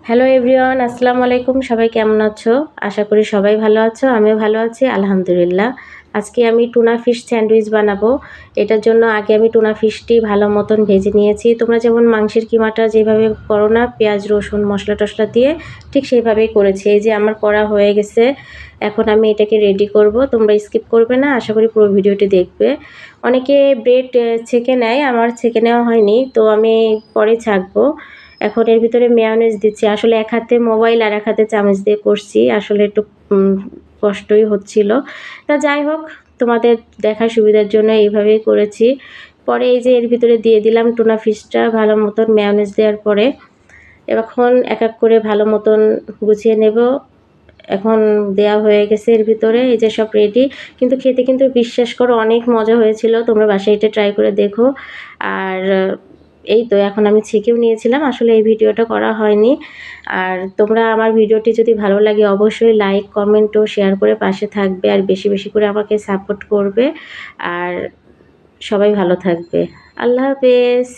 Hello everyone, আসসালামু আলাইকুম। সবাই কেমন আছো? আশা করি সবাই ভালো আছো। আমিও ভালো আছি, আলহামদুলিল্লাহ। আজকে আমি টুনা ফিশ স্যান্ডউইচ বানাবো। এটার জন্য আগে আমি টুনা ফিশটি ভালো মতন ভেজে নিয়েছি। তোমরা যেমন মাংসের কিমাটা যেভাবে করো না, পেঁয়াজ রসুন মশলা টশলা দিয়ে, ঠিক সেইভাবেই করেছি। এই যে আমার করা হয়ে গেছে। এখন আমি এটাকে রেডি করব। তোমরা স্কিপ করবে না, আশা করি পুরো ভিডিওটি দেখবে। অনেকে ব্রেড ছেঁকে নেয়, আমার ছেঁকে নেওয়া হয়নি, তো আমি পরে ছাঁকবো। এখন এর ভিতরে মেয়োনিজ দিচ্ছি। আসলে এক হাতে মোবাইল আর এক হাতে চামচ দিয়ে করছি, আসলে একটু কষ্টই হচ্ছিল। তা যাই হোক, তোমাদের দেখার সুবিধার জন্য এইভাবেই করেছি। পরে এই যে এর ভিতরে দিয়ে দিলাম টুনা ফিশটা ভালো মতন মেয়োনিজ দেওয়ার পরে। এখন এক এক করে ভালো মতন গুছিয়ে নেব। এখন দেয়া হয়ে গেছে এর ভিতরে, এই যে সব রেডি। কিন্তু খেতে কিন্তু বিশ্বাস করো অনেক মজা হয়েছিল। তোমরা বাসায় এটা ট্রাই করে দেখো। আর এই তো এখন আমি ছেঁকেও নিয়েছিলাম, আসলে এই ভিডিওটা করা হয়নি। আর তোমরা আমার ভিডিওটি যদি ভালো লাগে অবশ্যই লাইক কমেন্ট ও শেয়ার করে পাশে থাকবে, আর বেশি বেশি করে আমাকে সাপোর্ট করবে। আর সবাই ভালো থাকবে। আল্লাহ হাফেজ।